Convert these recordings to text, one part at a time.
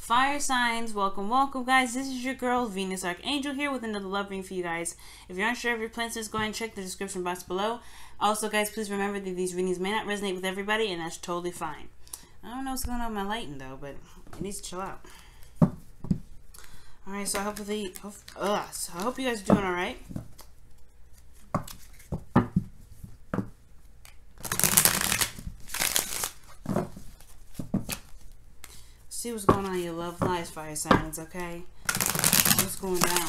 Fire signs, welcome, welcome, guys. This is your girl, Venus Archangel, here with another love reading for you guys. If you're unsure of your placements, go ahead and check the description box below. Also, guys, please remember that these readings may not resonate with everybody, and that's totally fine. I don't know what's going on with my lighting, though, but it needs to chill out. Alright, so I hope you guys are doing alright. See what's going on in your love lives, fire signs, okay? What's going down?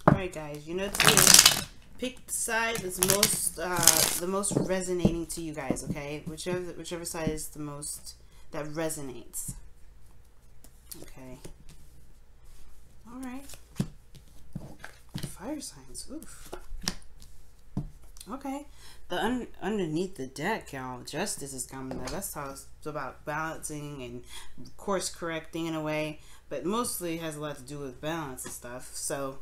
Alright, guys, you know to pick the side that's the most resonating to you guys, okay? Whichever side is the most that resonates. Okay. Alright. Fire signs, oof. Okay, underneath the deck, y'all, justice is coming up. That's how it's about balancing and course correcting in a way, but mostly has a lot to do with balance and stuff. So,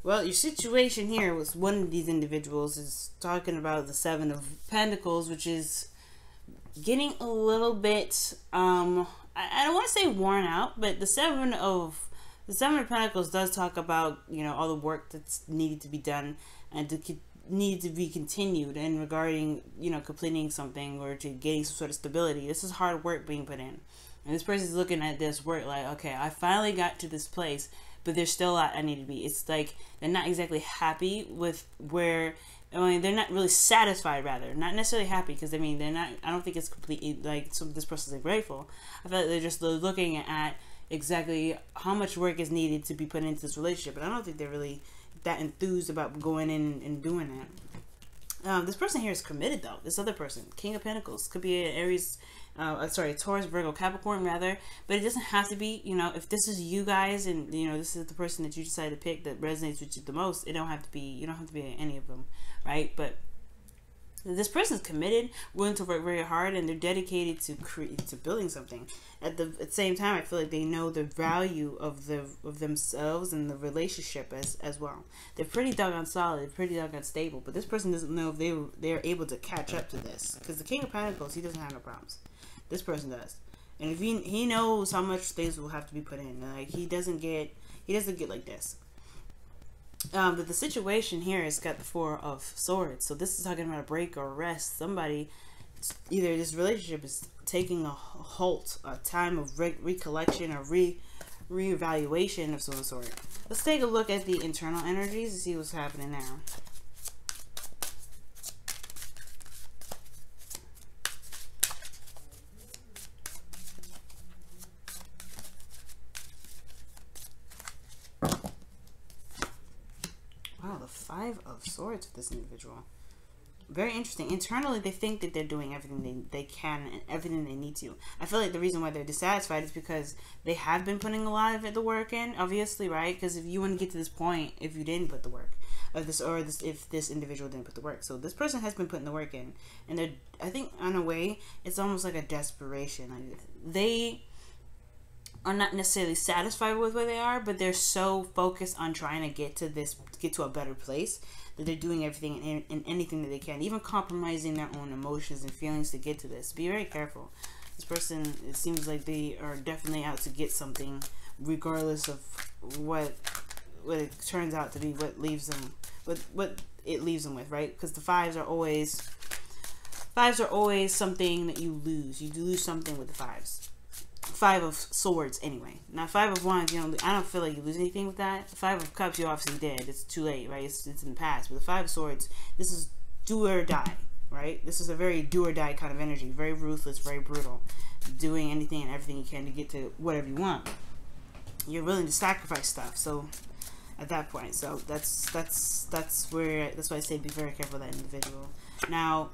well, your situation here with one of these individuals is talking about the Seven of Pentacles, which is getting a little bit, I don't want to say worn out, but the Seven of Pentacles does talk about, you know, all the work that's needed to be done and need to be continued and regarding, you know, completing something or to getting some sort of stability. This is hard work being put in, and this person is looking at this work like, okay, I finally got to this place, but there's still a lot I need to be. It's like they're not exactly happy with where, I mean, they're not really satisfied, rather not necessarily happy, because I mean, they're not, I don't think it's completely like this person's like grateful. I feel like they're looking at exactly how much work is needed to be put into this relationship, but I don't think they're really that enthused about going in and doing that. This person here is committed, though. This other person, King of Pentacles, could be an Aries, Taurus, Virgo, Capricorn, rather, but it doesn't have to be. You know, if this is you guys, and you know this is the person that you decide to pick that resonates with you the most, it don't have to be. You don't have to be any of them, right? But this person is committed, willing to work very hard, and they're dedicated to building something. At the same time, I feel like they know the value of themselves and the relationship as well. They're pretty doggone solid, pretty doggone stable. But this person doesn't know if they're able to catch up to this, because the King of Pentacles, he doesn't have no problems. This person does, and if he knows how much things will have to be put in. Like he doesn't get like this. But the situation here has got the Four of Swords. So this is talking about a break or a rest. Somebody, either this relationship is taking a halt, a time of recollection or reevaluation of some sort. Let's take a look at the internal energies and see what's happening now. Wow, the Five of Swords with this individual. Very interesting. Internally, they think that they're doing everything they can and everything they need to. I feel like the reason why they're dissatisfied is because they have been putting a lot of the work in, obviously, right? Because if you want to get to this point, if you didn't put the work, if this individual didn't put the work. So this person has been putting the work in, and they're, I think, in a way, it's almost like a desperation. Like they are not necessarily satisfied with where they are, but they're so focused on trying to get to a better place that they're doing everything and anything that they can, even compromising their own emotions and feelings to get to this. Be very careful. This person, it seems like they are definitely out to get something, regardless of what it turns out to be, what it leaves them with, right? Because the fives are always something that you lose. You do lose something with the fives. Five of Swords, anyway. Now, Five of Wands, you know, I don't feel like you lose anything with that. The Five of Cups, you obviously did. It's too late, right? It's in the past. But the Five of Swords, this is do or die, right? This is a very do or die kind of energy. Very ruthless, very brutal. Doing anything and everything you can to get to whatever you want. You're willing to sacrifice stuff. So, at that point, so that's why I say be very careful with that individual. Now,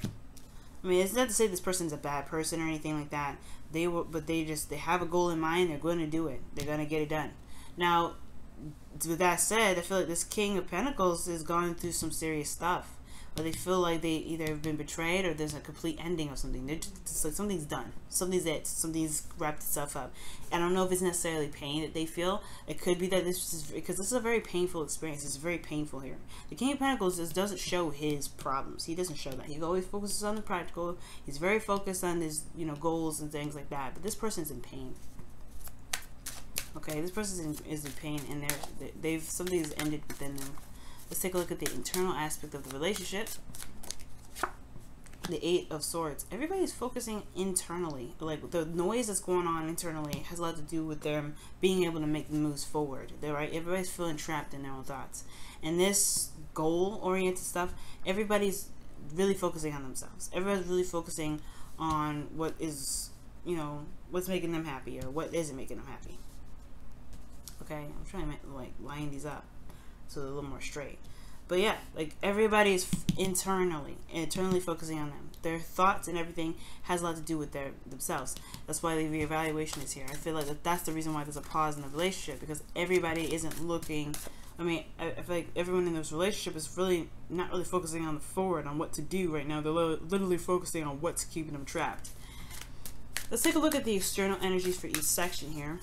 I mean, it's not to say this person's a bad person or anything like that. They have a goal in mind. They're going to do it. They're going to get it done. Now, with that said, I feel like this King of Pentacles is going through some serious stuff. or they feel like they either have been betrayed or there's a complete ending of something. They're just like, something's done, something's wrapped itself up. I don't know if it's necessarily pain that they feel. It could be that this is because this is a very painful experience. It's very painful here. The King of Pentacles just doesn't show his problems. He doesn't show that. He always focuses on the practical. He's very focused on his, you know, goals and things like that. But this person's in pain. Okay, this person is in pain, and something's ended within them. Let's take a look at the internal aspect of the relationship. The Eight of Swords. Everybody's focusing internally. Like, the noise that's going on internally has a lot to do with them being able to make the moves forward. They're right. Everybody's feeling trapped in their own thoughts. And this goal-oriented stuff, everybody's really focusing on themselves. Everybody's really focusing on what is, you know, what's making them happy or what isn't making them happy. Okay, I'm trying to like line these up so they're a little more straight. But yeah, like everybody is internally focusing on them. Their thoughts and everything has a lot to do with themselves. That's why the reevaluation is here. I feel like that's the reason why there's a pause in the relationship, because everybody isn't looking. I mean, I feel like everyone in this relationship is really not really focusing on the forward, on what to do right now. They're literally focusing on what's keeping them trapped. Let's take a look at the external energies for each section here.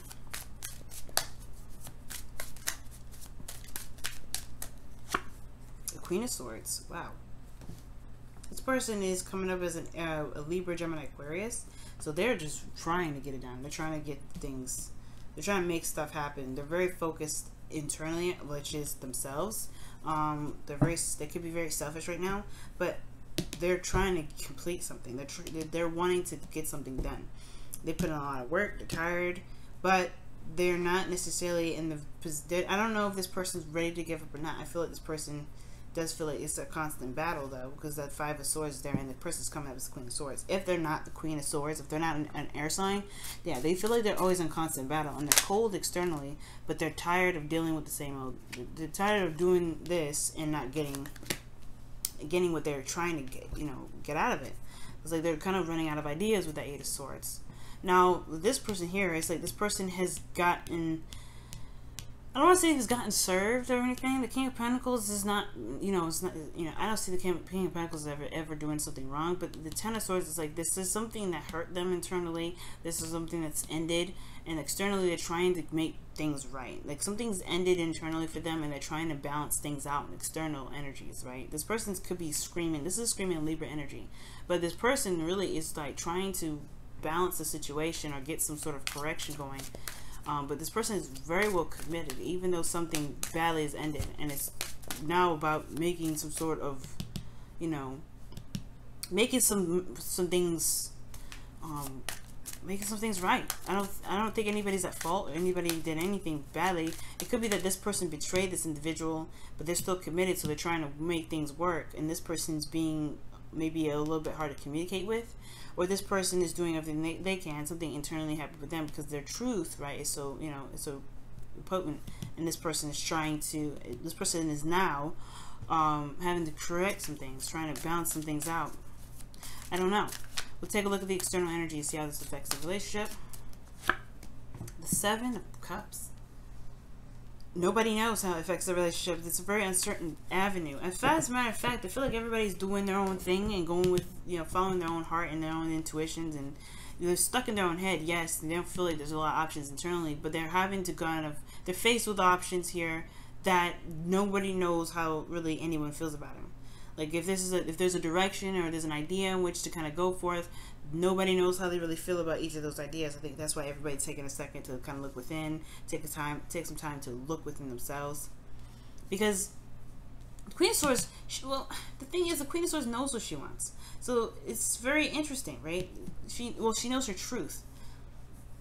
Queen of Swords. Wow. This person is coming up as a Libra, Gemini, Aquarius. So they're just trying to get it done. They're trying to get things. They're trying to make stuff happen. They're very focused internally, which is themselves. They could be very selfish right now, but they're trying to complete something. They're wanting to get something done. They put in a lot of work. They're tired, but they're not necessarily in the. I don't know if this person's ready to give up or not. I feel like this person does feel like it's a constant battle, though, because that Five of Swords is there and the person's coming up as the Queen of Swords. If they're not the Queen of Swords, if they're not an air sign, yeah, they feel like they're always in constant battle, and they're cold externally, but they're tired of dealing with the same old. They're tired of doing this and not getting what they're trying to get out of it. It's like they're kind of running out of ideas with that Eight of Swords. Now, this person here, it's like this person has gotten. I don't want to say he's gotten served or anything. The King of Pentacles is not, it's not, I don't see the King of Pentacles ever doing something wrong. But the Ten of Swords is like, this is something that hurt them internally. This is something that's ended. And externally, they're trying to make things right. Like, something's ended internally for them, and they're trying to balance things out in external energies, right? This person could be screaming. This is screaming Libra energy. But this person really is, like, trying to balance the situation or get some sort of correction going. But this person is very well committed, even though something badly has ended, and it's now about making some sort of, making some things, making some things right. I don't think anybody's at fault or anybody did anything badly. It could be that this person betrayed this individual, but they're still committed, so they're trying to make things work, and this person's being maybe a little bit hard to communicate with. Or this person is doing everything they can, something internally happened with them because their truth, right, is so, it's so potent. And this person is now having to correct some things, trying to balance some things out. I don't know. We'll take a look at the external energy and see how this affects the relationship. The Seven of Cups. Nobody knows how it affects the relationship. It's a very uncertain avenue. As a matter of fact, I feel like everybody's doing their own thing and going with, following their own heart and their own intuitions, and they're stuck in their own head. Yes, they don't feel like there's a lot of options internally, but they're having to they're faced with options here that nobody knows how really anyone feels about them. Like, if there's a direction or there's an idea in which to kind of go forth, nobody knows how they really feel about each of those ideas. I think that's why everybody's taking a second to kind of look within, take some time to look within themselves. Because the Queen of Swords, the thing is, the Queen of Swords knows what she wants. So it's very interesting, right? She knows her truth.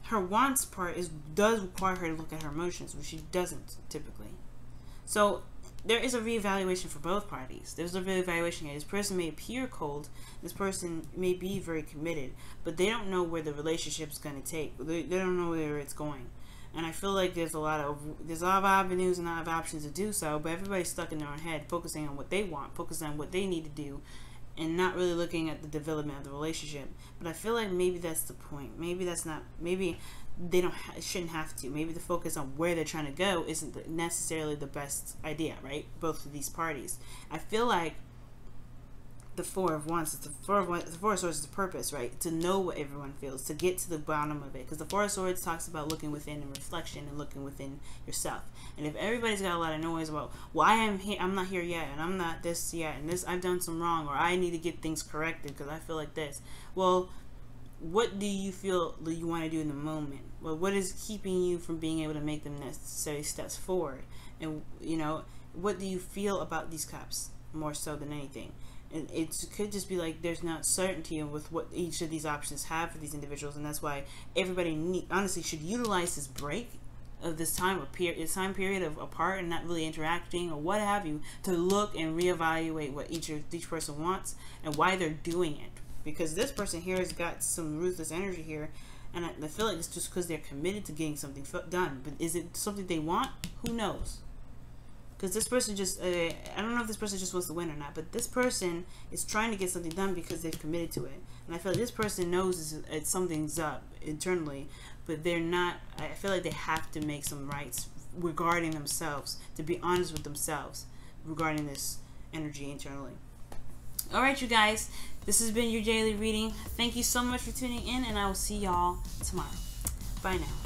Her wants part does require her to look at her emotions, which she doesn't typically. So there is a reevaluation for both parties. There's a reevaluation here. This person may appear cold. This person may be very committed, but they don't know where the relationship's going to take. They don't know where it's going. And I feel like there's a lot of avenues and a lot of options to do so, but everybody's stuck in their own head, focusing on what they want, focusing on what they need to do, and not really looking at the development of the relationship. But I feel like maybe that's the point. Maybe they shouldn't have to. Maybe the focus on where they're trying to go isn't necessarily the best idea, right? Both of these parties. I feel like the Four of Wands. The Four of Swords is the purpose, right? To know what everyone feels, to get to the bottom of it. Because the Four of Swords talks about looking within and reflection and looking within yourself. And if everybody's got a lot of noise about, well, I'm not here yet, and I'm not this yet, and this, I've done some wrong, or I need to get things corrected because I feel like this. Well, what do you feel that you want to do in the moment? Well, what is keeping you from being able to make the necessary steps forward? And, you know, what do you feel about these cups more so than anything? And it could just be like there's not certainty with what each of these options have for these individuals, and that's why everybody honestly should utilize this break of this time period of apart and not really interacting or what have you, to look and reevaluate what each person wants and why they're doing it. Because this person here has got some ruthless energy here, and I feel like it's just because they're committed to getting something done. But is it something they want? Who knows? Because this person just, I don't know if this person just wants to win or not, but this person is trying to get something done because they've committed to it. And I feel like this person knows something's up internally, but they're not, I feel like they have to make some rights regarding themselves, to be honest with themselves regarding this energy internally. Alright, you guys, this has been your daily reading. Thank you so much for tuning in, and I will see y'all tomorrow. Bye now.